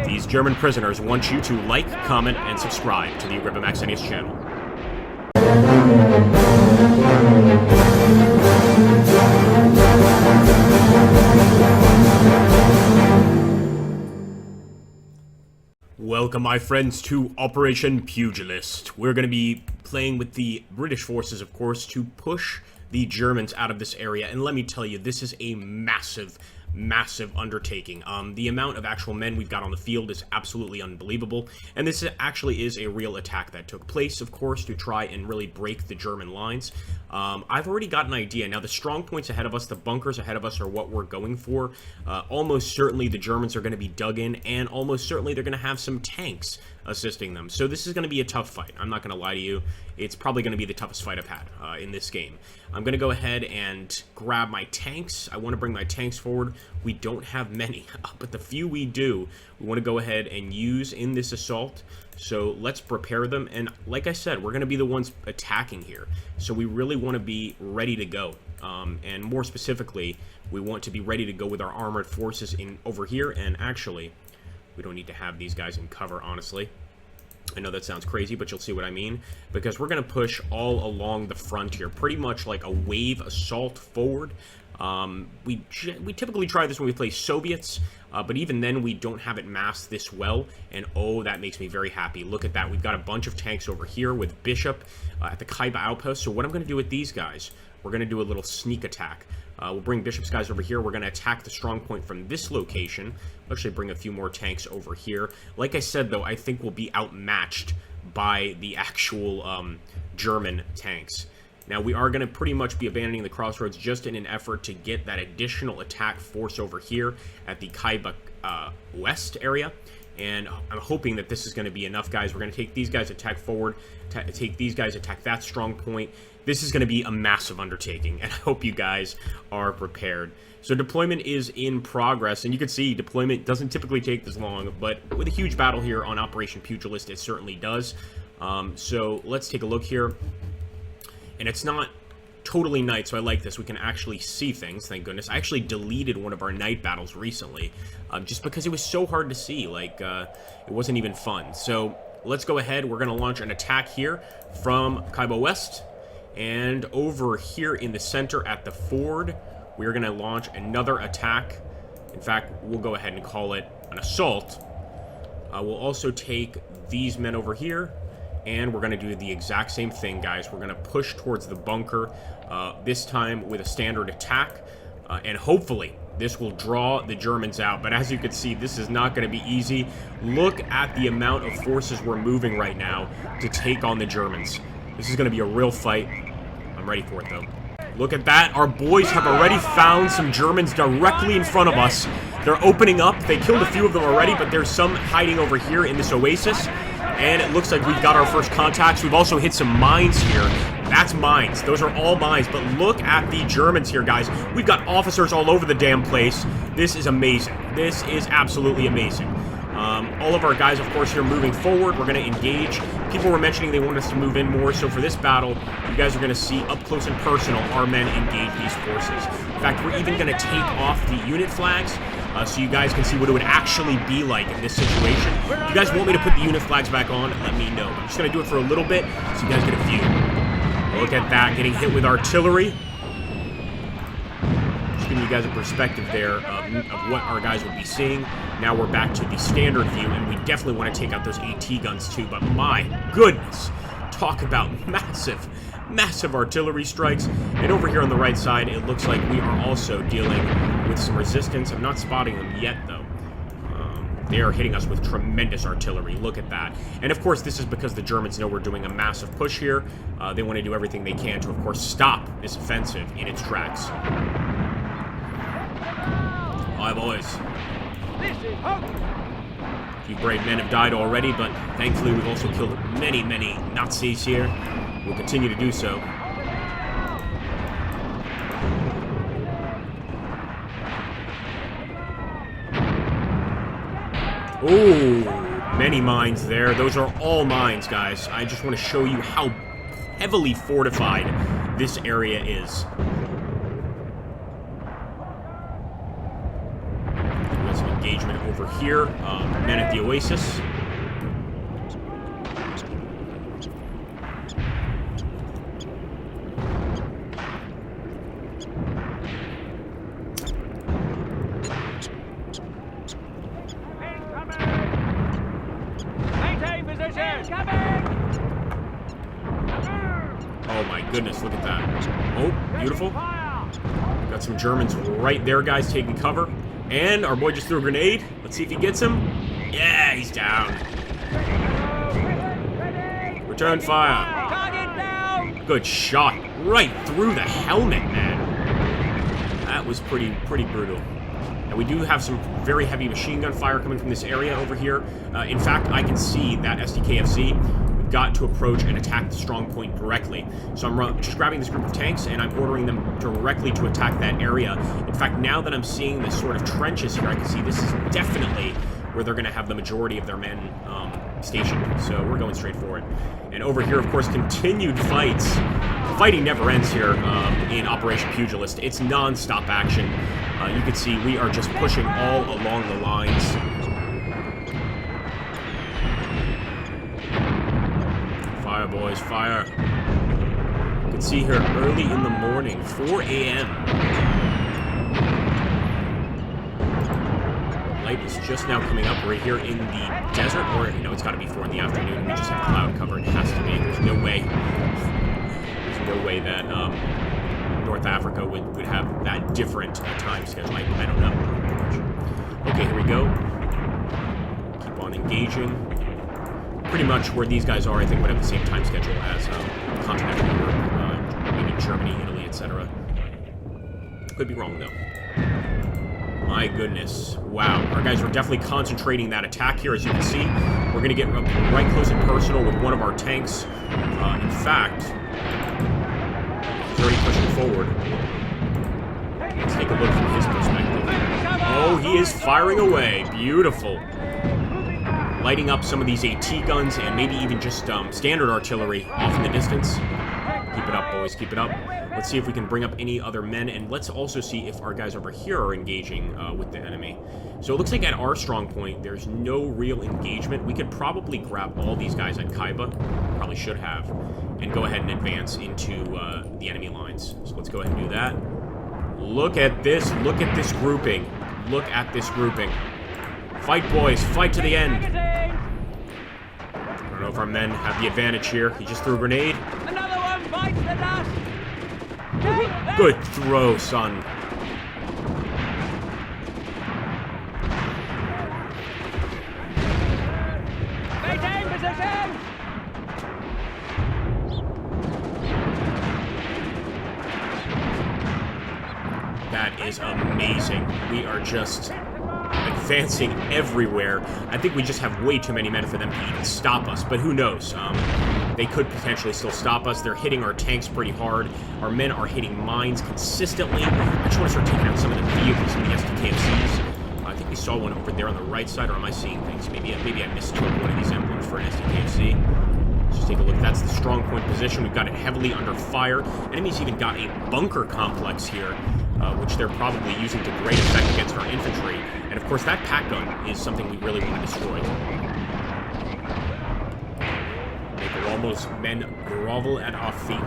These German prisoners want you to like, comment, and subscribe to the Agrippa Maxentius channel. Welcome, my friends, to Operation Pugilist. We're going to be playing with the British forces, of course, to push the Germans out of this area. And let me tell you, this is a massive undertaking. The amount of actual men we've got on the field is absolutely unbelievable, and this actually is a real attack that took place, of course, to try and really break the German lines. I've already got an idea. Now, the strong points ahead of us, the bunkers ahead of us are what we're going for. Almost certainly the Germans are going to be dug in, and almost certainly they're going to have some tanks assisting them. So this is going to be a tough fight. I'm not going to lie to you. It's probably going to be the toughest fight I've had in this game. I'm going to go ahead and grab my tanks. I want to bring my tanks forward. We don't have many, but the few we do, we want to go ahead and use in this assault. So let's prepare them. And like I said, we're going to be the ones attacking here. So we really want to be ready to go. And more specifically, we want to be ready to go with our armored forces in over here. And actually, we don't need to have these guys in cover, honestly. I know that sounds crazy, but you'll see what I mean. Because we're going to push all along the front here. Pretty much like a wave assault forward. We typically try this when we play Soviets. But even then, we don't have it masked this well. And oh, that makes me very happy. Look at that. We've got a bunch of tanks over here with Bishop at the Kaiba outpost. So what I'm going to do with these guys, we're going to do a little sneak attack. We'll bring Bishop's guys over here. We're going to attack the strong point from this location. We'll actually bring a few more tanks over here. Like I said, though, I think we'll be outmatched by the actual German tanks. Now, we are going to pretty much be abandoning the crossroads just in an effort to get that additional attack force over here at the Kaiba West area. And I'm hoping that this is going to be enough, guys. We're going to take these guys, attack forward, take these guys, attack that strong point. This is going to be a massive undertaking, and I hope you guys are prepared. So deployment is in progress, and you can see deployment doesn't typically take this long, but with a huge battle here on Operation Pugilist, it certainly does. So let's take a look here. And it's not totally night, so I like this. We can actually see things, thank goodness. I actually deleted one of our night battles recently, just because it was so hard to see. Like, it wasn't even fun. So let's go ahead. We're going to launch an attack here from Kaiba West. And over here in the center at the ford, we're going to launch another attack. In fact, we'll go ahead and call it an assault. We'll also take these men over here. And we're going to do the exact same thing, guys. We're going to push towards the bunker, this time with a standard attack. And hopefully, this will draw the Germans out. But as you can see, this is not going to be easy. Look at the amount of forces we're moving right now to take on the Germans. This is going to be a real fight. I'm ready for it, though. Look at that. Our boys have already found some Germans directly in front of us. They're opening up. They killed a few of them already, but there's some hiding over here in this oasis. And it looks like we've got our first contacts. We've also hit some mines here. That's mines. Those are all mines. But look at the Germans here, guys. We've got officers all over the damn place. This is amazing. This is absolutely amazing. All of our guys, of course, here moving forward. We're going to engage. People were mentioning they want us to move in more. So for this battle, you guys are going to see up close and personal our men engage these forces. In fact, we're even going to take off the unit flags. So you guys can see what it would actually be like in this situation. If you guys want me to put the unit flags back on, let me know. I'm just going to do it for a little bit so you guys get a view. Look at that, getting hit with artillery. Just giving you guys a perspective there of what our guys would be seeing. Now we're back to the standard view, and we definitely want to take out those AT guns too. But my goodness, talk about massive artillery strikes. And over here on the right side, it looks like we are also dealing with some resistance. I'm not spotting them yet, though. They are hitting us with tremendous artillery. Look at that. And, of course, this is because the Germans know we're doing a massive push here. They want to do everything they can to, of course, stop this offensive in its tracks. Hi, boys. A few brave men have died already, but thankfully we've also killed many Nazis here. We'll continue to do so. Oh, many mines there. Those are all mines, guys. I just want to show you how heavily fortified this area is. We got some engagement over here, men at the Oasis. Oh my goodness, look at that. Oh, beautiful. Got some Germans right there, guys, taking cover. And our boy just threw a grenade. Let's see if he gets him. Yeah, he's down. Return fire. Good shot. Right through the helmet, man. That was pretty brutal. And we do have some very heavy machine gun fire coming from this area over here. In fact, I can see that SDKFZ. We've got to approach and attack the strong point directly. So I'm just grabbing this group of tanks and I'm ordering them directly to attack that area. In fact, now that I'm seeing this sort of trenches here, I can see this is definitely where they're going to have the majority of their men stationed. So we're going straight for it. And over here, of course, continued fights. The fighting never ends here in Operation Pugilist. It's non-stop action. You can see we are just pushing all along the lines. Fire, boys, fire. You can see here early in the morning, 4 a.m. Light is just now coming up right here in the desert, or, you know, it's got to be 4 in the afternoon. We just have cloud cover. It has to be. There's no way. There's no way that North Africa would have that different time schedule. I don't know. Okay, here we go. Keep on engaging. Pretty much where these guys are, I think, would have the same time schedule as continental Europe, maybe Germany, Italy, etc. Could be wrong, though. My goodness. Wow. Our guys are definitely concentrating that attack here, as you can see. We're going to get right close and personal with one of our tanks. In fact, he's already pushing forward. Let's take a look from his perspective. Oh, he is firing away. Beautiful. Lighting up some of these AT guns and maybe even just standard artillery off in the distance. Keep it up, boys. Keep it up. Let's see if we can bring up any other men, and let's also see if our guys over here are engaging with the enemy. So it looks like at our strong point, there's no real engagement. We could probably grab all these guys at Kaiba, probably should have, and go ahead and advance into the enemy lines. So let's go ahead and do that. Look at this. Look at this grouping. Look at this grouping. Fight, boys. Fight to the end. I don't know if our men have the advantage here. He just threw a grenade. Another one bites the dust. Good throw, son. Maintain position. That is amazing. We are just advancing everywhere. I think we just have way too many men for them to even stop us, but who knows? They could potentially still stop us. They're hitting our tanks pretty hard. Our men are hitting mines consistently. I just want to start taking out some of the vehicles in the SDKFCs. I think we saw one over there on the right side, or am I seeing things? Maybe I mistook one of these emblems for an SDKFC. Let's just take a look. That's the strong point position. We've got it heavily under fire. Enemies even got a bunker complex here, which they're probably using to great effect against our infantry. And of course, that pack gun is something we really want to destroy. Make Rommel's men grovel at our feet.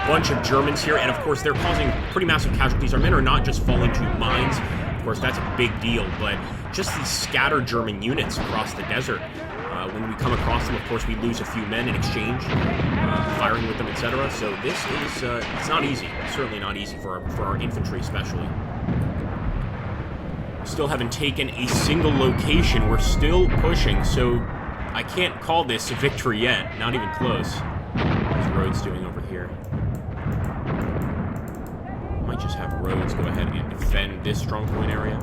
Bunch of Germans here, and of course, they're causing pretty massive casualties. Our men are not just falling to mines. Of course, that's a big deal, but just these scattered German units across the desert. When we come across them, of course, we lose a few men in exchange, firing with them, etc. So this is, it's not easy. It's certainly not easy for our infantry, especially. Still haven't taken a single location. We're still pushing, so I can't call this a victory yet. Not even close. How's Rhodes doing over here? Might just have Rhodes go ahead and defend this strongpoint area.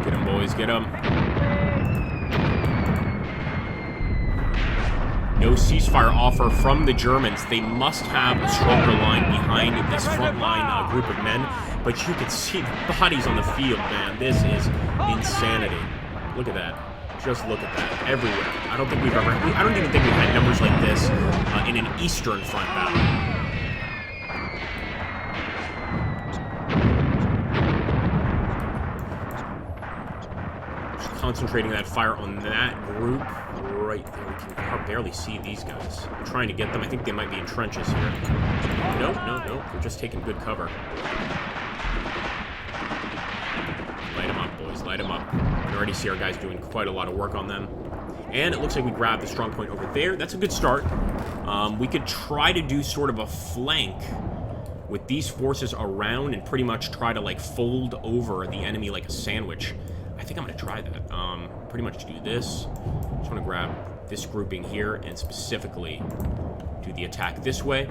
Get him, boys, get him. No ceasefire offer from the Germans. They must have a stronger line behind this front line group of men. But you can see the bodies on the field, man. This is insanity. Look at that. Just look at that. Everywhere. I don't think we've ever... I don't even think we've had numbers like this in an Eastern Front battle. Concentrating that fire on that group right there. We can barely see these guys. I'm trying to get them. I think they might be in trenches here. Nope, nope, nope. They're just taking good cover. Light them up, boys. Light them up. You can already see our guys doing quite a lot of work on them. And it looks like we grabbed the strong point over there. That's a good start. We could try to do sort of a flank with these forces around and pretty much try to, like, fold over the enemy like a sandwich. I think I'm going to try that. Pretty much do this. Just want to grab this grouping here and specifically do the attack this way.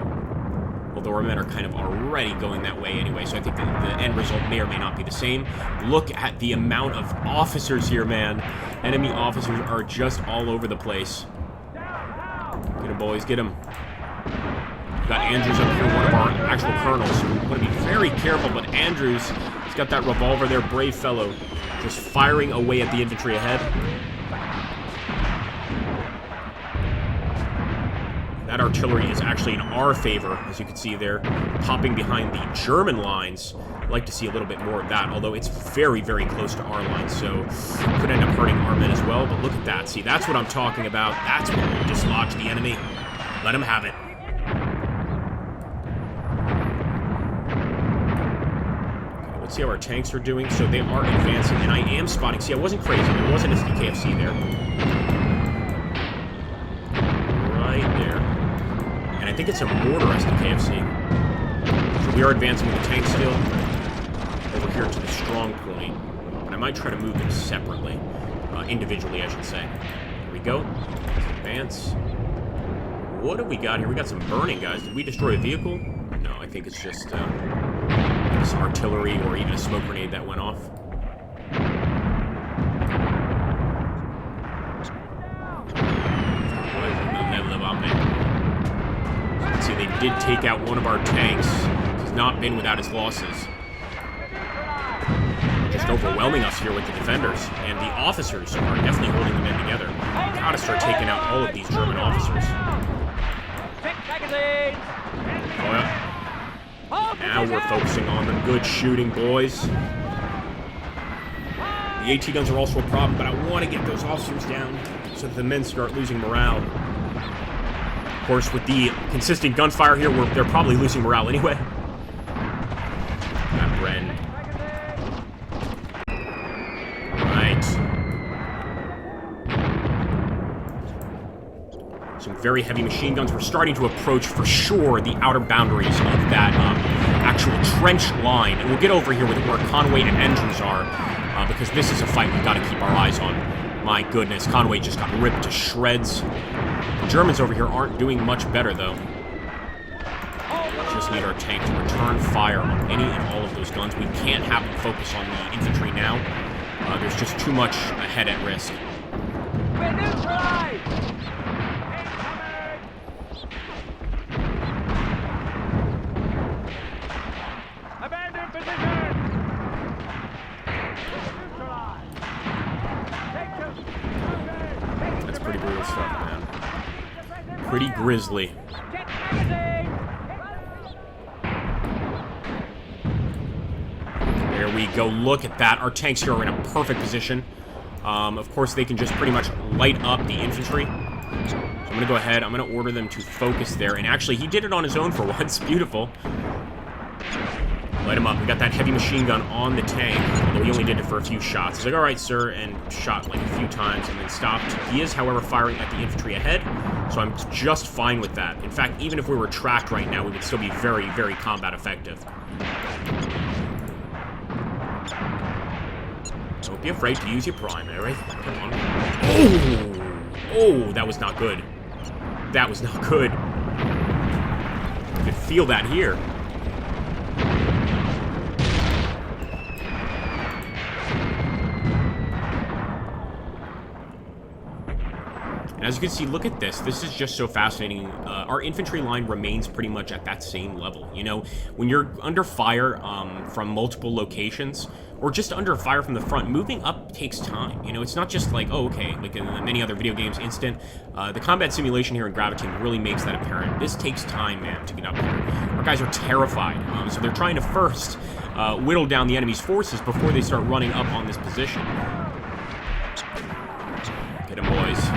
Although our men are kind of already going that way anyway, so I think that the end result may or may not be the same. Look at the amount of officers here, man. Enemy officers are just all over the place. Get him, boys. Get him. We've got Andrews up here, one of our actual colonels. We want to be very careful, but Andrews, he's got that revolver there, brave fellow. Just firing away at the infantry ahead. That artillery is actually in our favor, as you can see there, popping behind the German lines. I'd like to see a little bit more of that, although it's very, very close to our lines, so could end up hurting our men as well. But look at that. See, that's what I'm talking about. That's what will dislodge the enemy. Let him have it. See how our tanks are doing. So they are advancing, and I am spotting. See, I wasn't crazy. There wasn't a SDKFC there. Right there. And I think it's a mortar SDKFC. So we are advancing with the tank still. Over here to the strong point. But I might try to move them separately. Individually, I should say. There we go. Let's advance. What do we got here? We got some burning, guys. Did we destroy a vehicle? No, I think it's just... some artillery or even a smoke grenade that went off. See, they did take out one of our tanks. He's not been without his losses. Just overwhelming us here with the defenders. And the officers are definitely holding the men together. We've got to start taking out all of these German officers. Oh, yeah. Now we're focusing on them. Good shooting, boys. The AT guns are also a problem, but I want to get those officers down so that the men start losing morale. Of course, with the consistent gunfire here, they're probably losing morale anyway. That Bren. Right. Some very heavy machine guns. We're starting to approach, for sure, the outer boundaries of that actual trench line. And we'll get over here with where Conway and Andrews are, because this is a fight we've got to keep our eyes on. My goodness, Conway just got ripped to shreds. The Germans over here aren't doing much better, though. Just need our tank to return fire on any and all of those guns. We can't have them focus on the infantry now. There's just too much ahead at risk. We're neutralized! That's pretty brutal stuff, man. Pretty grisly. There we go. Look at that. Our tanks here are in a perfect position. Of course, they can just pretty much light up the infantry. So I'm going to go ahead. I'm going to order them to focus there. And actually, he did it on his own for once. Beautiful. Light him up. We got that heavy machine gun on the tank, although he only did it for a few shots. He's like, all right, sir, and shot like a few times and then stopped. He is, however, firing at the infantry ahead, so I'm just fine with that. In fact, even if we were tracked right now, we would still be very, very combat effective. Don't be afraid to use your primary. Come on. Oh! Oh, that was not good. That was not good. You could feel that here. And as you can see, look at this. This is just so fascinating. Our infantry line remains pretty much at that same level. You know, when you're under fire from multiple locations, or just under fire from the front, moving up takes time. You know, it's not just like, oh, okay, like in many other video games, instant. The combat simulation here in Gravity really makes that apparent. This takes time, man, to get up here. Our guys are terrified, so they're trying to first whittle down the enemy's forces before they start running up on this position. Get them, boys.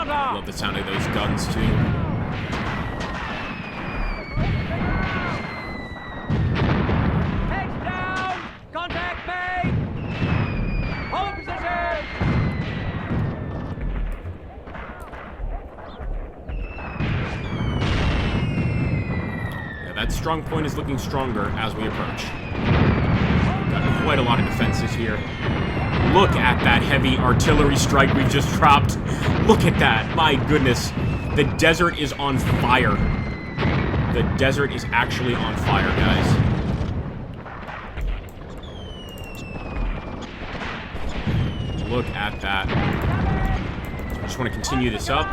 Love the sound of those guns, too. Heads down! Contact made! Hold position! Yeah, that strong point is looking stronger as we approach. Got quite a lot of defenses here. Look at that heavy artillery strike we've just dropped. Look at that. My goodness. The desert is on fire. The desert is actually on fire, guys. Look at that. So I just want to continue this up.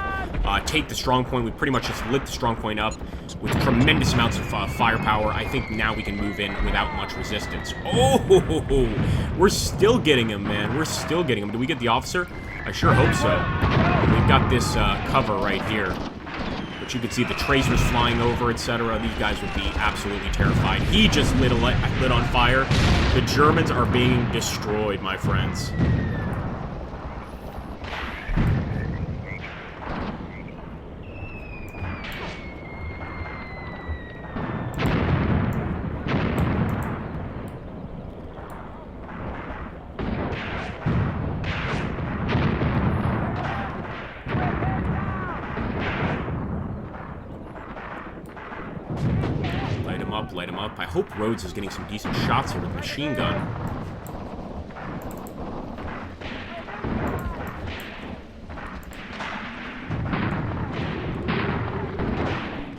Take the strong point. We pretty much just lit the strong point up with tremendous amounts of firepower. I think now we can move in without much resistance. Oh, we're still getting him, man. We're still getting him. Do we get the officer? I sure hope so. We've got this cover right here. But you can see the tracers flying over, etc. These guys would be absolutely terrified. He just lit on fire. The Germans are being destroyed, my friends. Light him up. I hope Rhodes is getting some decent shots here with the machine gun.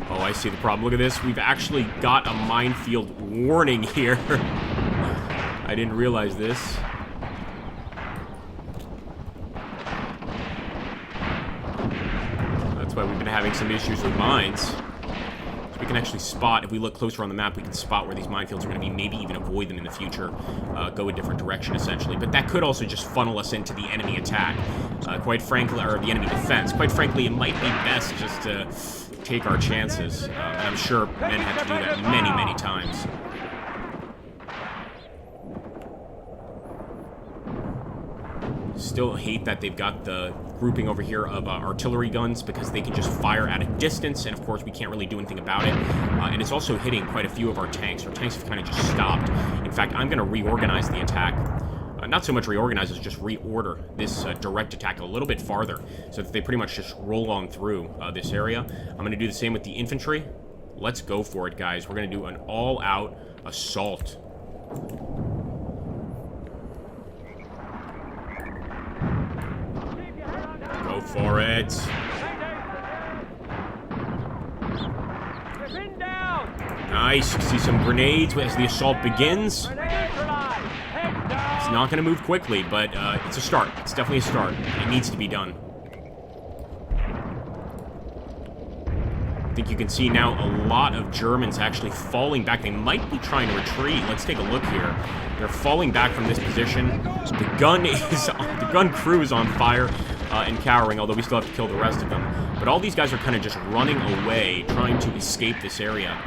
Oh, I see the problem. Look at this. We've actually got a minefield warning here. I didn't realize this. That's why we've been having some issues with mines. We can actually spot, if we look closer on the map, we can spot where these minefields are going to be, maybe even avoid them in the future, go a different direction, essentially. But that could also just funnel us into the enemy attack, quite frankly, or the enemy defense. Quite frankly, it might be best just to take our chances, and I'm sure men had to do that many, many times. Still hate that they've got the grouping over here of artillery guns, because they can just fire at a distance, and of course we can't really do anything about it. And it's also hitting quite a few of our tanks. Our tanks have kind of just stopped. In fact, I'm going to reorganize the attack. Not so much reorganize as just reorder this direct attack a little bit farther, so that they pretty much just roll on through this area. I'm going to do the same with the infantry. Let's go for it, guys. We're going to do an all-out assault. Go for it. Nice. See some grenades as the assault begins. It's not going to move quickly, but it's a start. It's definitely a start. It needs to be done. I think you can see now a lot of Germans actually falling back. They might be trying to retreat. Let's take a look here. They're falling back from this position. The gun crew is on fire and cowering, although we still have to kill the rest of them. But all these guys are kind of just running away, trying to escape this area.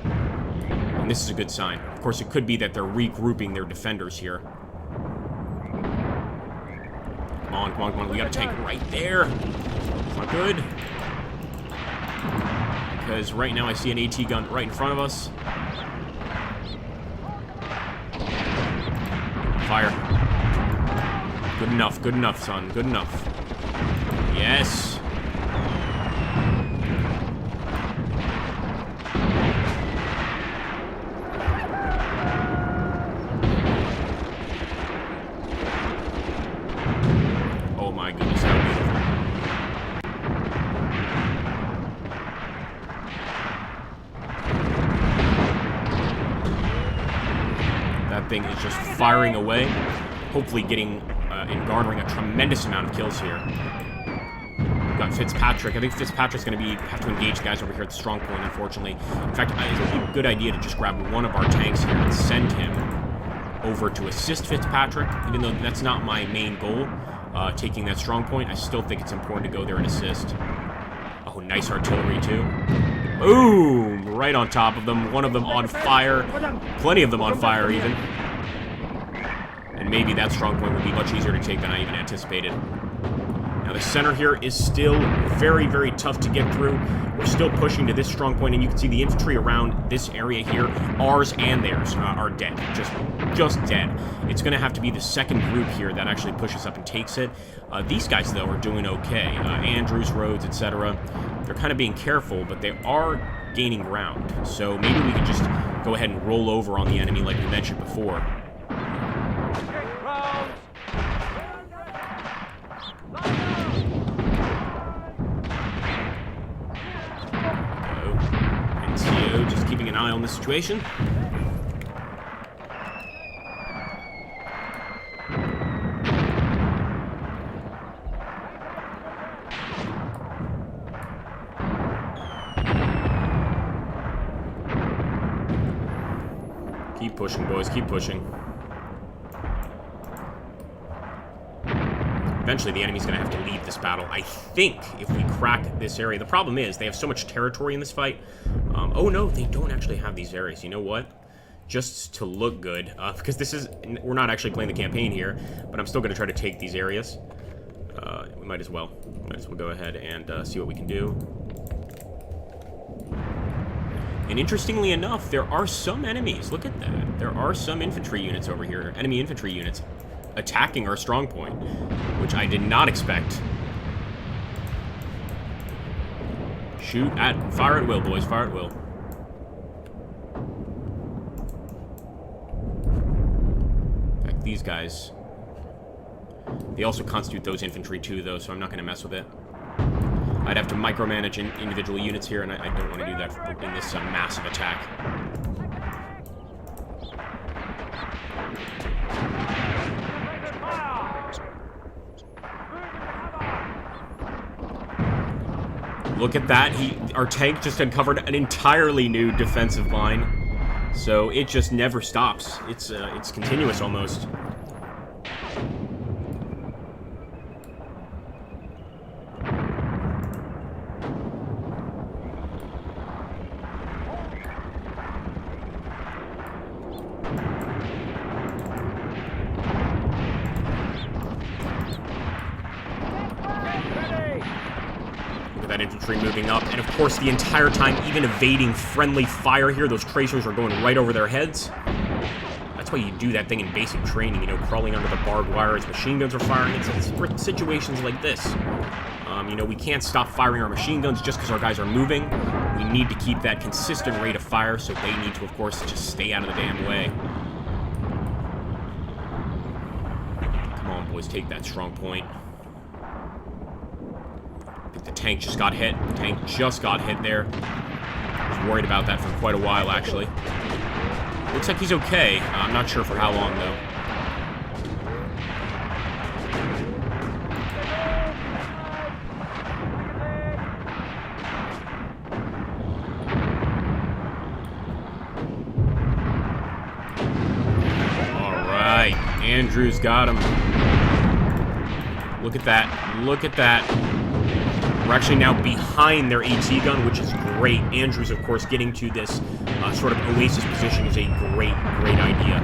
And this is a good sign. Of course, it could be that they're regrouping their defenders here. Come on, come on, come on. We got a tank right there. It's not good. Because right now I see an AT gun right in front of us. Fire. Good enough, son. Good enough. Yes. Oh my goodness, how beautiful. that thing is just firing away, hopefully getting and garnering a tremendous amount of kills here. We've got Fitzpatrick. I think Fitzpatrick's going to have to engage guys over here at the strong point, unfortunately. In fact, it's a good idea to just grab one of our tanks here and send him over to assist Fitzpatrick, even though that's not my main goal, taking that strong point. I still think it's important to go there and assist. Oh, nice artillery, too. Boom! Right on top of them. One of them on fire. Plenty of them on fire, even. And maybe that strong point would be much easier to take than I even anticipated. Now, the center here is still very, very tough to get through. We're still pushing to this strong point, and you can see the infantry around this area here, ours and theirs, are dead. Just dead. It's going to have to be the second group here that actually pushes up and takes it. These guys, though, are doing okay. Andrews, Rhodes, etc. They're kind of being careful, but they are gaining ground. So maybe we can just go ahead and roll over on the enemy like we mentioned before. NCO just keeping an eye on the situation. Keep pushing, boys. Keep pushing. Eventually, the enemy's going to have to leave this battle, I think, if we crack this area. The problem is, they have so much territory in this fight. Oh, no, they don't actually have these areas. You know what? Just to look good, because we're not actually playing the campaign here, but I'm still going to try to take these areas. We might as well. Go ahead and see what we can do. And interestingly enough, there are some enemies. Look at that. There are some infantry units over here, enemy infantry units, attacking our strong point, which I did not expect. Fire at will, boys, fire at will. In fact, these guys, they also constitute those infantry too, though, so I'm not going to mess with it. I'd have to micromanage individual units here, and I don't want to do that in this massive attack. Look at that. Our tank just uncovered an entirely new defensive line. So it just never stops. It's continuous almost. That infantry moving up, and of course the entire time even evading friendly fire here. Those tracers are going right over their heads. That's why you do that thing in basic training, you know, crawling under the barbed wire as machine guns are firing. It's for situations like this. You know, we can't stop firing our machine guns just because our guys are moving. We need to keep that consistent rate of fire, so they need to, of course, just stay out of the damn way. Come on, boys, take that strong point. The tank just got hit. The tank just got hit there. I was worried about that for quite a while, actually. Looks like he's okay. I'm not sure for how long, though. All right. Andrews got him. Look at that. Look at that. We're actually now behind their AT gun, which is great. Andrews, of course, getting to this sort of oasis position is a great, great idea.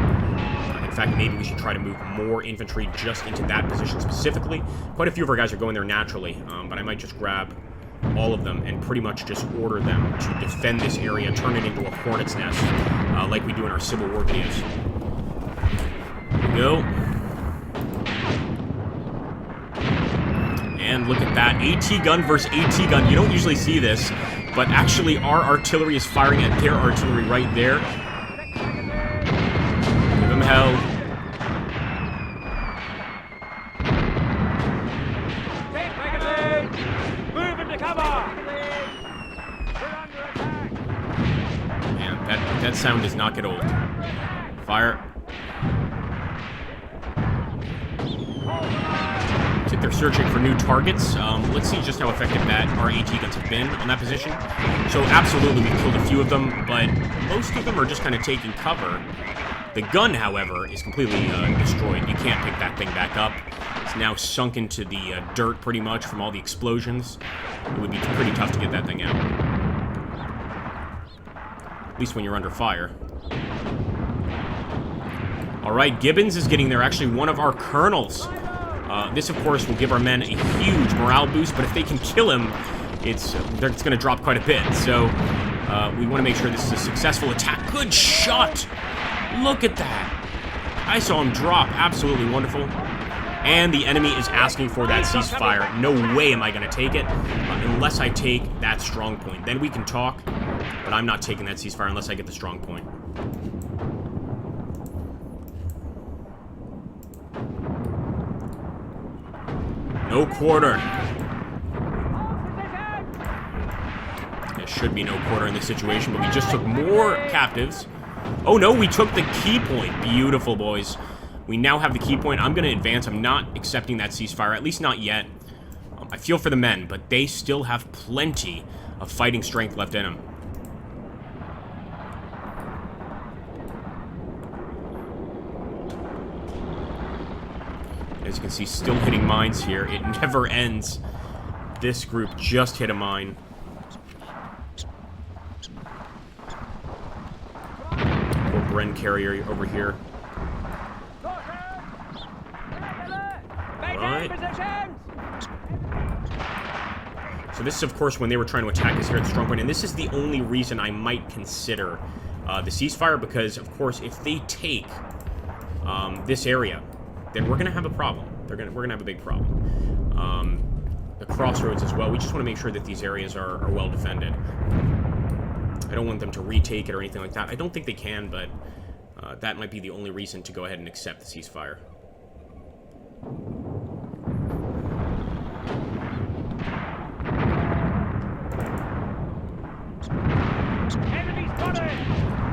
In fact, maybe we should try to move more infantry just into that position specifically. Quite a few of our guys are going there naturally, but I might just grab all of them and pretty much just order them to defend this area, turn it into a hornet's nest, like we do in our Civil War videos. Here we go. And look at that, AT gun versus AT gun. You don't usually see this, but actually our artillery is firing at their artillery right there. Give them hell. Move into cover! Man, that sound does not get old. Fire. Looks like they're searching for new targets. Let's see just how effective that our AT guns have been on that position. So absolutely, we've killed a few of them, but most of them are just kind of taking cover. The gun, however, is completely destroyed. You can't pick that thing back up. It's now sunk into the dirt pretty much from all the explosions. It would be pretty tough to get that thing out. At least when you're under fire. Alright, Gibbons is getting there. Actually, one of our colonels. This, of course, will give our men a huge morale boost, but if they can kill him, it's going to drop quite a bit. So, we want to make sure this is a successful attack. Good shot! Look at that! I saw him drop. Absolutely wonderful. And the enemy is asking for that ceasefire. No way am I going to take it, unless I take that strong point. Then we can talk, but I'm not taking that ceasefire unless I get the strong point. No quarter. There should be no quarter in this situation, but we just took more captives. Oh no, we took the key point. Beautiful, boys. We now have the key point. I'm going to advance. I'm not accepting that ceasefire, at least not yet. I feel for the men, but they still have plenty of fighting strength left in them. As you can see, still hitting mines here. It never ends. This group just hit a mine. Poor Bren carrier over here. Alright. So this is, of course, when they were trying to attack us here at the strongpoint, and this is the only reason I might consider the ceasefire, because, of course, if they take this area, then we're going to have a problem. We're going to have a big problem. The crossroads as well. We just want to make sure that these areas are well defended. I don't want them to retake it or anything like that. I don't think they can, but that might be the only reason to go ahead and accept the ceasefire.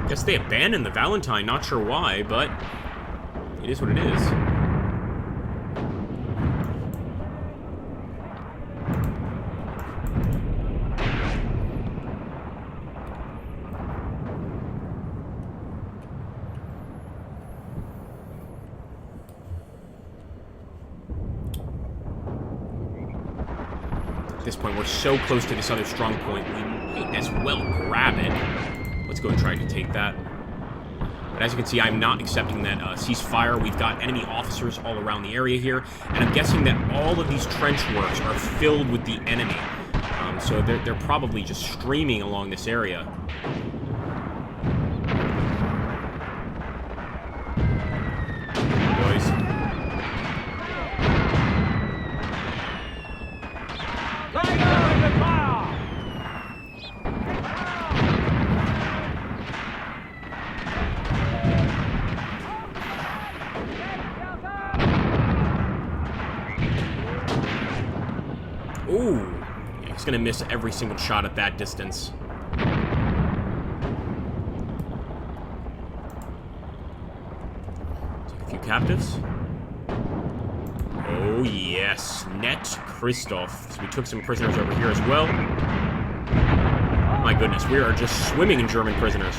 Guess they abandoned the Valentine. Not sure why, but it is what it is. At this point, we're so close to this other strong point, we might as well grab it. Let's go and try to take that. But as you can see, I'm not accepting that ceasefire. We've got enemy officers all around the area here, and I'm guessing that all of these trench works are filled with the enemy. So they're probably just streaming along this area. Ooh, yeah, he's gonna miss every single shot at that distance. Take a few captives. Oh yes, Net Christoph. So we took some prisoners over here as well. My goodness, we are just swimming in German prisoners.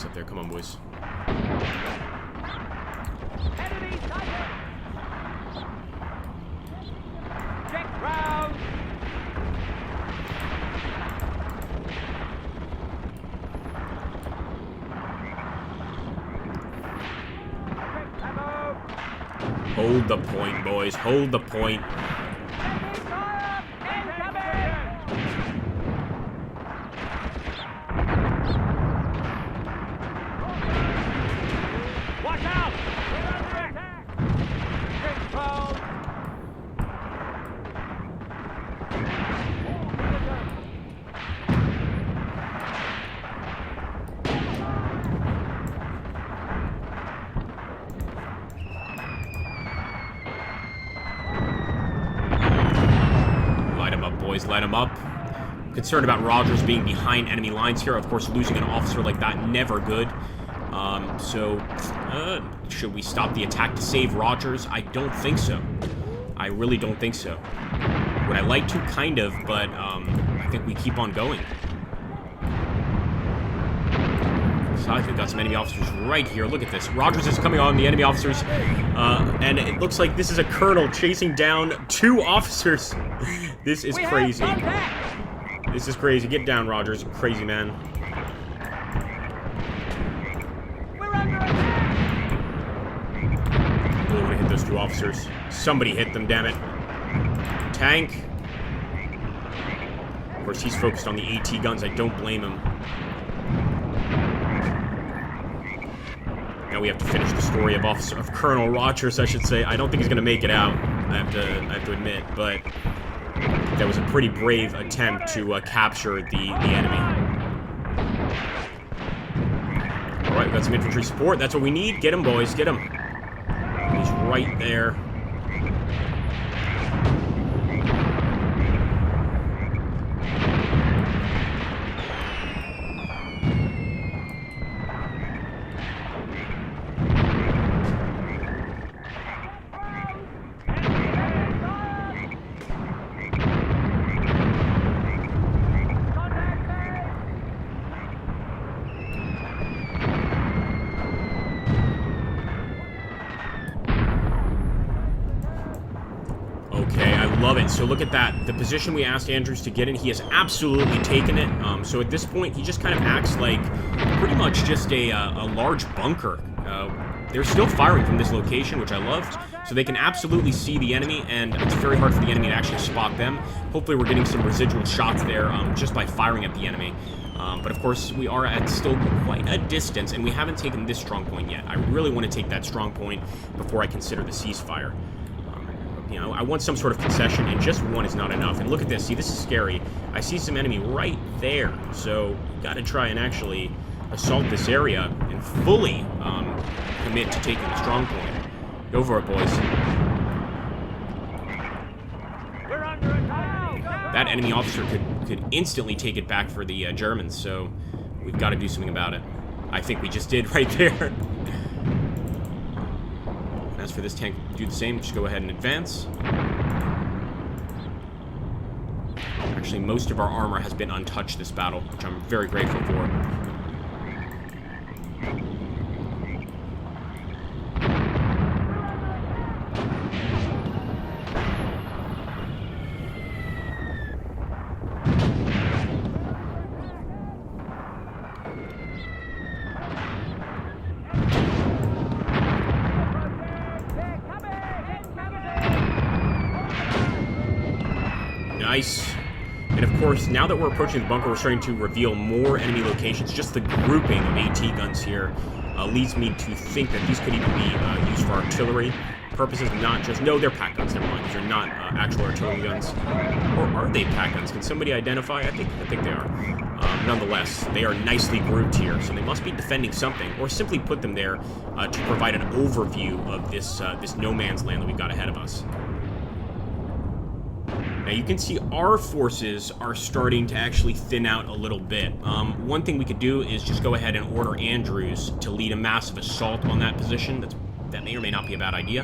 Up there, come on, boys. Hold the point, boys. Hold the point. let him up. Concerned about Rogers being behind enemy lines here. Of course, losing an officer like that, never good. Should we stop the attack to save Rogers? I don't think so. I really don't think so. Would I like to? Kind of, but I think we keep on going. Besides, we've got some enemy officers right here. Look at this. Rogers is coming on the enemy officers, and it looks like this is a colonel chasing down 2 officers. This is crazy. This is crazy. Get down, Rogers. Crazy man. I really want to hit those 2 officers. Somebody hit them, damn it. Tank. Of course, he's focused on the AT guns. I don't blame him. Now we have to finish the story of Colonel Rogers, I should say. I don't think he's going to make it out, I have to admit, but that was a pretty brave attempt to capture the enemy. Alright, we've got some infantry support. That's what we need. Get him, boys. Get him. He's right there. Love it. So look at that. The position we asked Andrews to get in, he has absolutely taken it. So at this point, he just kind of acts like pretty much just a large bunker. They're still firing from this location, which I loved. So they can absolutely see the enemy, and it's very hard for the enemy to actually spot them. Hopefully we're getting some residual shots there just by firing at the enemy. But of course, we are at still quite a distance, and we haven't taken this strong point yet. I really want to take that strong point before I consider the ceasefire. You know, I want some sort of concession, and just one is not enough. And look at this. See, this is scary. I see some enemy right there. So, got to try and actually assault this area and fully commit to taking the strong point. Go for it, boys. We're under attack. That enemy officer could instantly take it back for the Germans, so we've got to do something about it. I think we just did right there. As for this tank, do the same. Just go ahead and advance. Actually, most of our armor has been untouched this battle, which I'm very grateful for. Nice. And of course, now that we're approaching the bunker, we're starting to reveal more enemy locations. Just the grouping of AT guns here leads me to think that these could even be used for artillery purposes, not just... No, they're pack guns, never mind. These are not actual artillery guns. Or are they pack guns? Can somebody identify? I think they are. Nonetheless, they are nicely grouped here, so they must be defending something, or simply put them there to provide an overview of this no man's land that we've got ahead of us. Now you can see our forces are starting to actually thin out a little bit. One thing we could do is just go ahead and order Andrews to lead a massive assault on that position. That may or may not be a bad idea.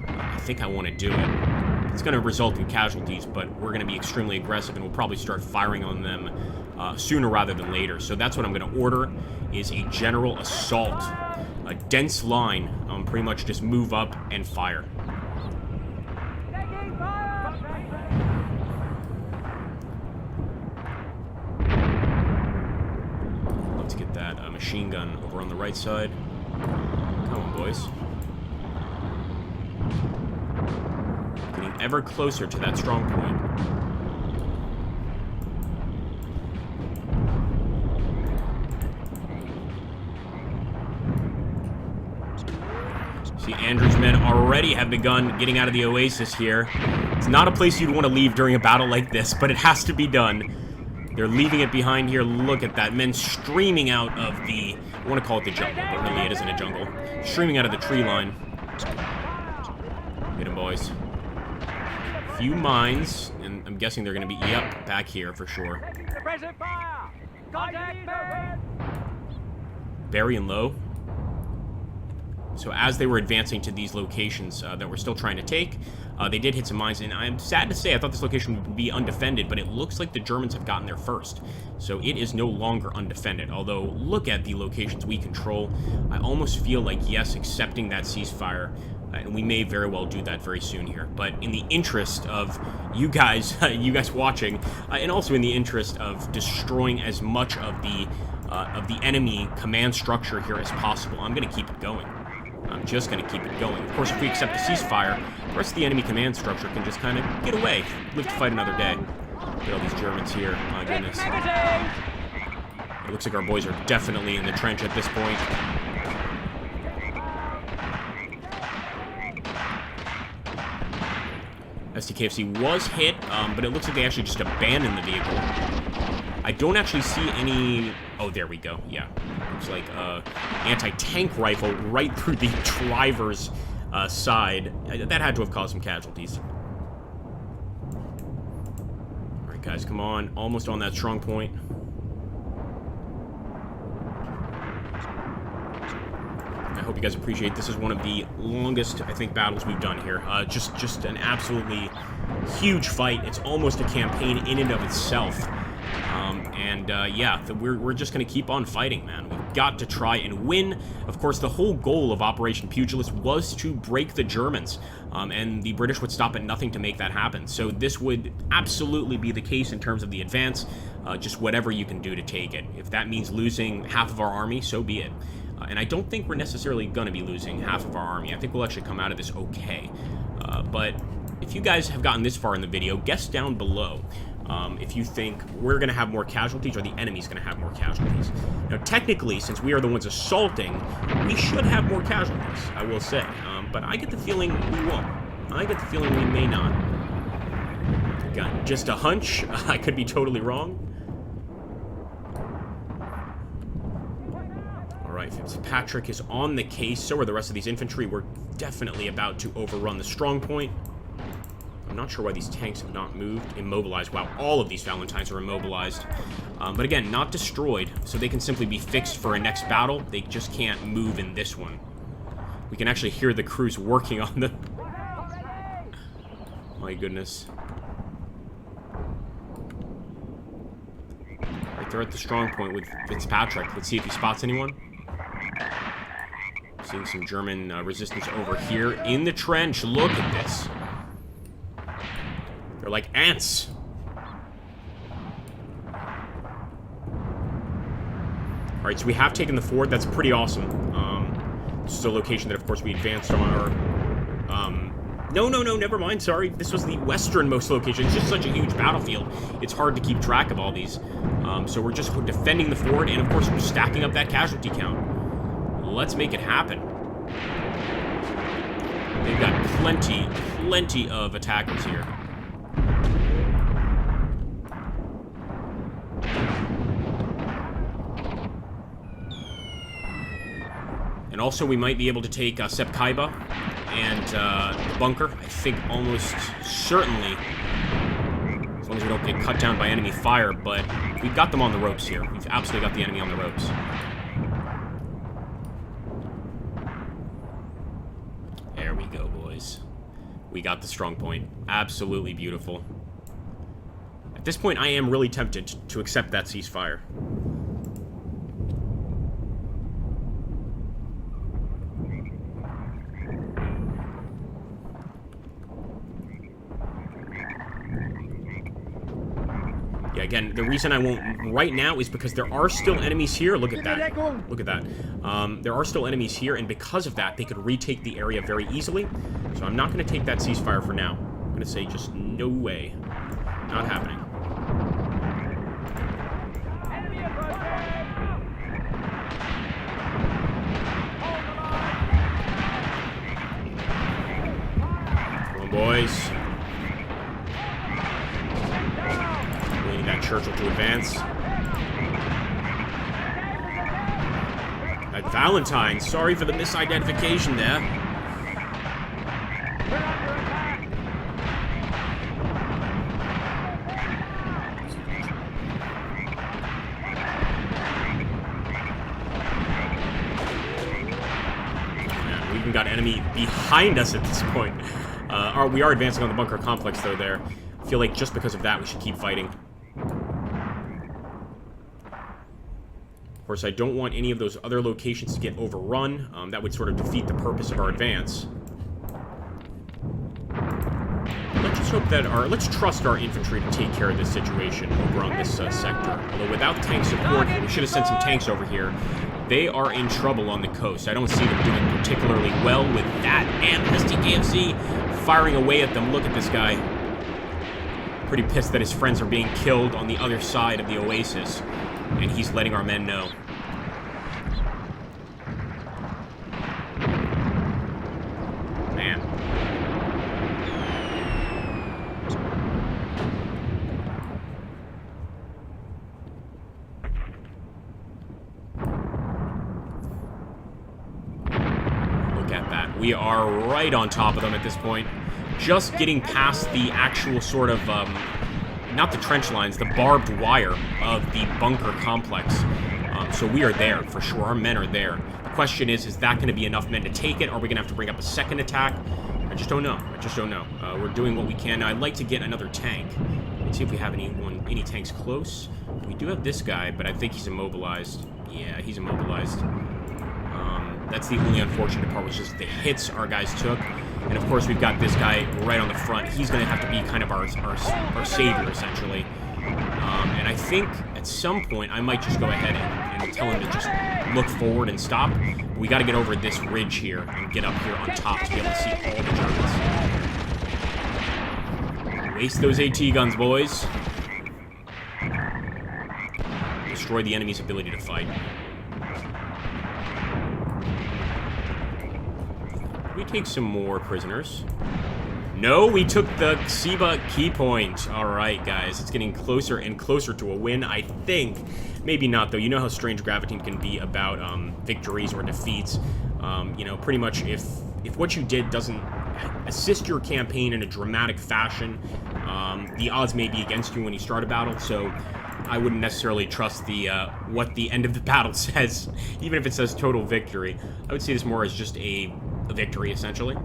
I think I want to do it. It's going to result in casualties, but we're going to be extremely aggressive, and we'll probably start firing on them sooner rather than later. So that's what I'm going to order, is a general assault. A dense line, pretty much just move up and fire. Let's get that machine gun over on the right side. Come on, boys. Getting ever closer to that strong point. See, Andrew's men already have begun getting out of the oasis here. It's not a place you'd want to leave during a battle like this, but it has to be done. They're leaving it behind here. Look at that. Men streaming out of the... I want to call it the jungle, but really it isn't a jungle. Streaming out of the tree line. Get them, boys. Few mines, and I'm guessing they're going to be, yep, back here for sure. Pressing fire! Contact! Very and low. So as they were advancing to these locations that we're still trying to take, they did hit some mines, and I'm sad to say I thought this location would be undefended, but it looks like the Germans have gotten there first. So it is no longer undefended, although look at the locations we control. I almost feel like, yes, accepting that ceasefire, and we may very well do that very soon here, but in the interest of you guys, you guys watching, and also in the interest of destroying as much of the enemy command structure here as possible, I'm going to keep it going. I'm just going to keep it going. Of course, if we accept the ceasefire, the rest of the enemy command structure can just kind of get away, live to fight another day. Look at all these Germans here. My goodness. It looks like our boys are definitely in the trench at this point. STKFC was hit, but it looks like they actually just abandoned the vehicle. I don't actually see any... Oh, there we go. Yeah. Looks like anti-tank rifle right through the driver's side. That had to have caused some casualties. All right, guys, come on. Almost on that strong point. I hope you guys appreciate this is one of the longest, I think, battles we've done here. Just an absolutely huge fight. It's almost a campaign in and of itself. Yeah, we're just going to keep on fighting, man. We've got to try and win. Of course, the whole goal of Operation Pugilist was to break the Germans, and the British would stop at nothing to make that happen. So this would absolutely be the case in terms of the advance, just whatever you can do to take it. If that means losing half of our army, so be it. And I don't think we're necessarily going to be losing half of our army. I think we'll actually come out of this okay. But if you guys have gotten this far in the video, guess down below if you think we're going to have more casualties or the enemy's going to have more casualties. Now, technically, since we are the ones assaulting, we should have more casualties, I will say. But I get the feeling we won't. I get the feeling we may not. Got just a hunch. I could be totally wrong. Alright, Fitzpatrick is on the case. So are the rest of these infantry. We're definitely about to overrun the strong point. I'm not sure why these tanks have not moved. Immobilized. Wow, all of these Valentines are immobilized. But again, not destroyed, so they can simply be fixed for a next battle. They just can't move in this one. We can actually hear the crews working on them. My goodness. Right there at the strong point with Fitzpatrick. Let's see if he spots anyone. Seeing some German resistance over here in the trench. Look at this. They're like ants. Alright, so we have taken the fort. That's pretty awesome. This is a location that, of course, we advanced on. No, never mind. Sorry. This was the westernmost location. It's just such a huge battlefield. It's hard to keep track of all these. So we're just defending the fort, and, of course, we're stacking up that casualty count. Let's make it happen. They've got plenty of attackers here. And also, we might be able to take Sepkaiba and the bunker. I think almost certainly, as long as we don't get cut down by enemy fire, but we've got them on the ropes here. We've absolutely got the enemy on the ropes. There we go, boys. We got the strong point. Absolutely beautiful. At this point, I am really tempted to accept that ceasefire. Yeah, again, the reason I won't right now is because there are still enemies here. Look at that. Look at that. There are still enemies here, and because of that, they could retake the area very easily. So I'm not going to take that ceasefire for now. I'm going to say just no way. Not happening. Come on, boys. That Churchill to advance. That Valentine, sorry for the misidentification there. even got enemy behind us at this point. We are advancing on the bunker complex, though, there. I feel like just because of that, we should keep fighting. Of course, I don't want any of those other locations to get overrun. That would sort of defeat the purpose of our advance. Let's just hope that let's trust our infantry to take care of this situation over on this sector. Although without tank support, we should have sent some tanks over here. They are in trouble on the coast. I don't see them doing particularly well with that, and STKFC firing away at them. Look at this guy. Pretty pissed that his friends are being killed on the other side of the oasis, and he's letting our men know. Man. Look at that. We are right on top of them at this point. Just getting past the actual sort of, not the trench lines, the barbed wire of the bunker complex. So we are there, for sure. Our men are there. The question is that going to be enough men to take it? Are we going to have to bring up a second attack? I just don't know. I just don't know. We're doing what we can. Now, I'd like to get another tank. Let's see if we have any tanks close. We do have this guy, but I think he's immobilized. Yeah, he's immobilized. That's the only unfortunate part, was just the hits our guys took. And of course, we've got this guy right on the front. He's going to have to be kind of our savior, essentially. And I think at some point, I might just go ahead and tell him to just look forward and stop. But we got to get over this ridge here and get up here on top to be able to see all the Germans. Waste those AT guns, boys. Destroy the enemy's ability to fight. We take some more prisoners. No, we took the Xiba key point. All right, guys, it's getting closer and closer to a win, I think. Maybe not, though. You know how strange Gravity can be about victories or defeats. You know, pretty much if what you did doesn't assist your campaign in a dramatic fashion, the odds may be against you when you start a battle, so I wouldn't necessarily trust the what the end of the battle says, even if it says total victory. I would see this more as just a victory, essentially.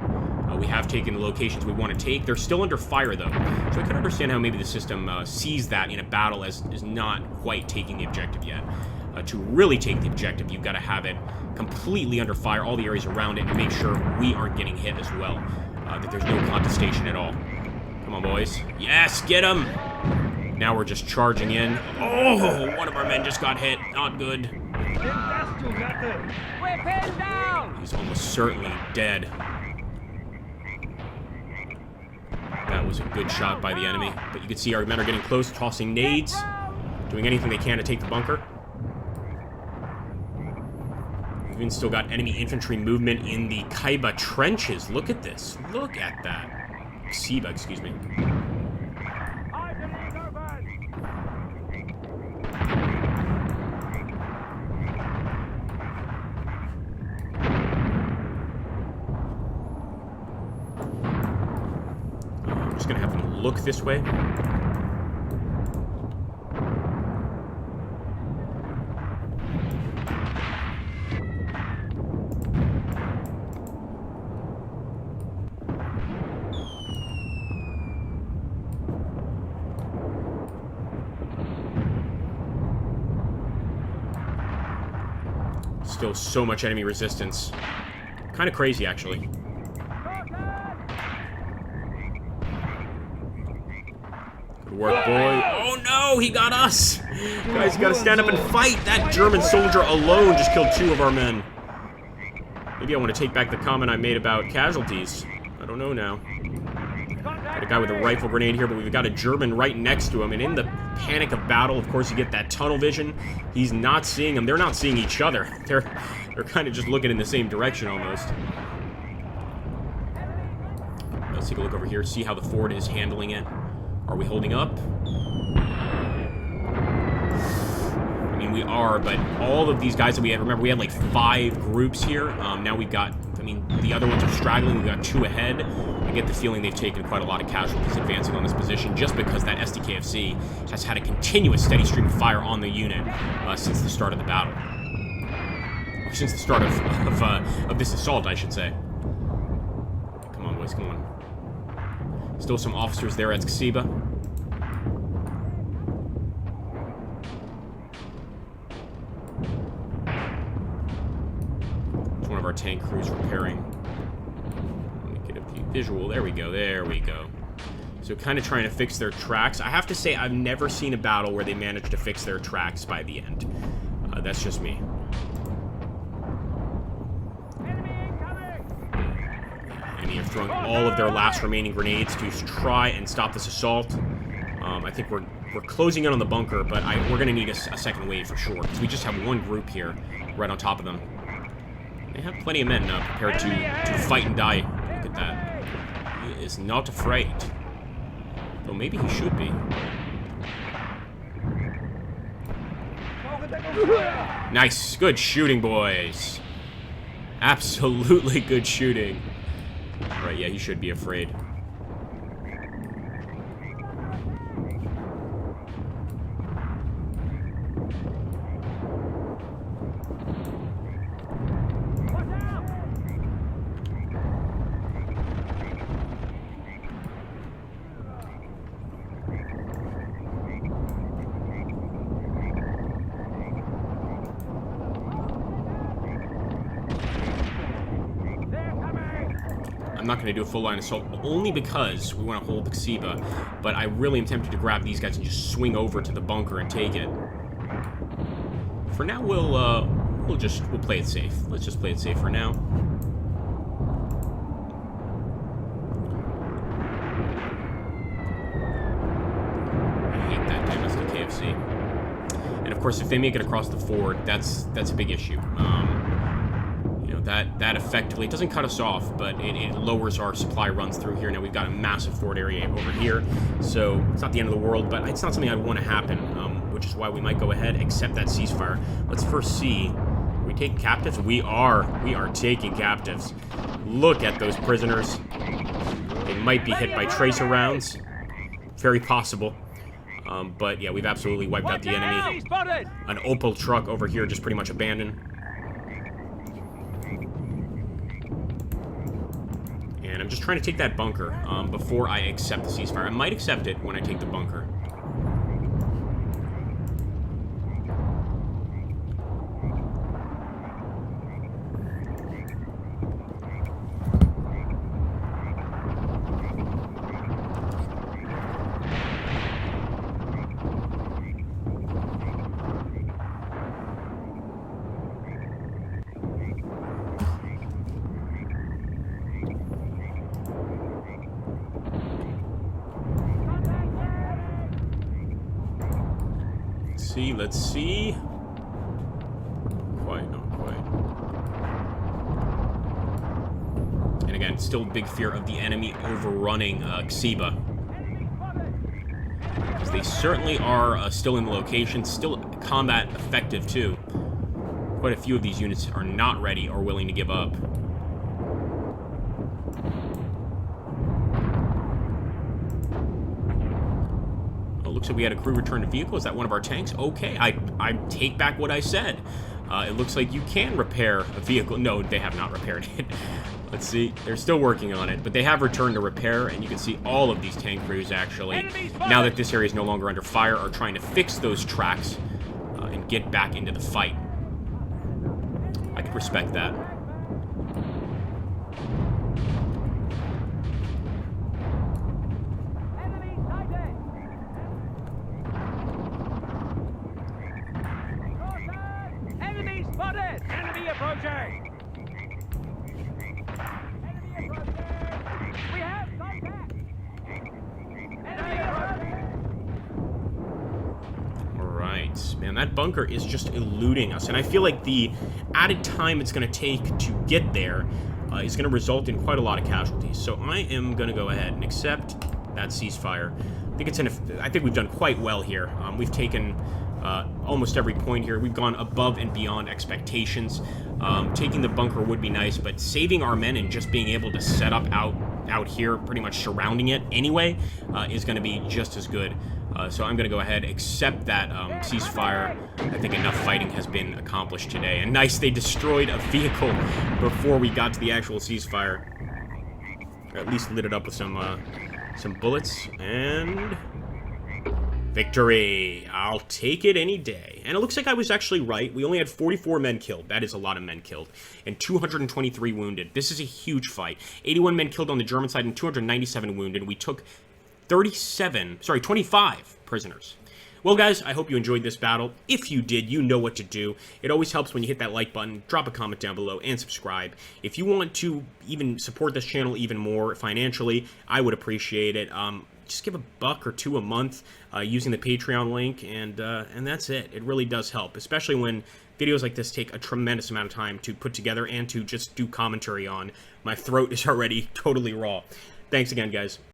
We have taken the locations we want to take. They're still under fire, though, so I could understand how maybe the system sees that in a battle as not quite taking the objective yet. To really take the objective, you've got to have it completely under fire, all the areas around it, and make sure we aren't getting hit as well, that there's no contestation at all. Come on, boys. Yes, get him! Now we're just charging in. Oh, one of our men just got hit. Not good. He's almost certainly dead. That was a good shot by the enemy. But you can see our men are getting close, tossing nades, doing anything they can to take the bunker. We've even still got enemy infantry movement in the Kaiba trenches. Look at this. Look at that. Xiba, excuse me. Gonna have them look this way. Still so much enemy resistance. Kind of crazy, actually. Work, boy. Oh no, he got us! Guys, you gotta stand up and fight! That German soldier alone just killed 2 of our men. Maybe I want to take back the comment I made about casualties. I don't know now. Got a guy with a rifle grenade here, but we've got a German right next to him, and in the panic of battle, of course, you get that tunnel vision. He's not seeing them. They're not seeing each other. They're kind of just looking in the same direction, almost. Let's take a look over here, see how the Ford is handling it. Are we holding up? I mean, we are, but all of these guys that we had, remember, we had like 5 groups here. Now we've got, I mean, the other ones are straggling. We've got 2 ahead. I get the feeling they've taken quite a lot of casualties advancing on this position just because that SDKFC has had a continuous steady stream of fire on the unit since the start of the battle. Since the start of this assault, I should say. boys. Come on. Still some officers there at Ksiba. It's one of our tank crews repairing. Let me get a visual. There we go. There we go. So kind of trying to fix their tracks. I have to say, I've never seen a battle where they managed to fix their tracks by the end. That's just me. Enemy have thrown all of their last remaining grenades to try and stop this assault. I think we're closing in on the bunker, but we're going to need a second wave for sure, because we just have one group here right on top of them. They have plenty of men prepared to fight and die. Look at that. He is not afraid. Though maybe he should be. Nice. Good shooting, boys. Absolutely good shooting. Right, yeah, he should be afraid. I'm not going to do a full line assault, only because we want to hold the Ksiba, but I really am tempted to grab these guys and just swing over to the bunker and take it. For now, we'll play it safe. Let's just play it safe for now. I hate that damn KFC. And of course, if they make it across the ford, that's a big issue. That effectively, it doesn't cut us off, but it lowers our supply runs through here. Now we've got a massive fort area over here, so it's not the end of the world, but it's not something I'd want to happen, which is why we might go ahead, accept that ceasefire. Let's first see, are we taking captives? We are taking captives. Look at those prisoners. They might be hit by tracer rounds. Very possible. But yeah, we've absolutely wiped out the enemy. An Opel truck over here just pretty much abandoned. And I'm just trying to take that bunker before I accept the ceasefire. I might accept it when I take the bunker. Let's see. Quite, not quite. And again, still big fear of the enemy overrunning Ksiba. Because they certainly are still in the location, still combat effective too. Quite a few of these units are not ready or willing to give up. Looks like we had a crew return to vehicle. Is that one of our tanks? Okay, I take back what I said. It looks like you can repair a vehicle. No, they have not repaired it. Let's see. They're still working on it, but they have returned to repair, and you can see all of these tank crews, actually, now that this area is no longer under fire, are trying to fix those tracks and get back into the fight. I can respect that. Enemy approaching! Enemy approaching! We have contact! Enemy approaching! Alright. Man, that bunker is just eluding us. And I feel like the added time it's going to take to get there is going to result in quite a lot of casualties. So I am going to go ahead and accept that ceasefire. I think we've done quite well here. We've taken almost every point here. We've gone above and beyond expectations. Taking the bunker would be nice, but saving our men and just being able to set up out here, pretty much surrounding it anyway, is going to be just as good. So I'm going to go ahead, accept that ceasefire. I think enough fighting has been accomplished today. And nice, they destroyed a vehicle before we got to the actual ceasefire. Or at least lit it up with some bullets. And victory! I'll take it any day. And it looks like I was actually right. We only had 44 men killed. That is a lot of men killed. And 223 wounded. This is a huge fight. 81 men killed on the German side and 297 wounded. We took 25 prisoners. Well, guys, I hope you enjoyed this battle. If you did, you know what to do. It always helps when you hit that like button, drop a comment down below, and subscribe. If you want to even support this channel even more financially, I would appreciate it. Just give $1 or $2 a month using the Patreon link, and that's it. It really does help, especially when videos like this take a tremendous amount of time to put together and to just do commentary on. My throat is already totally raw. Thanks again, guys.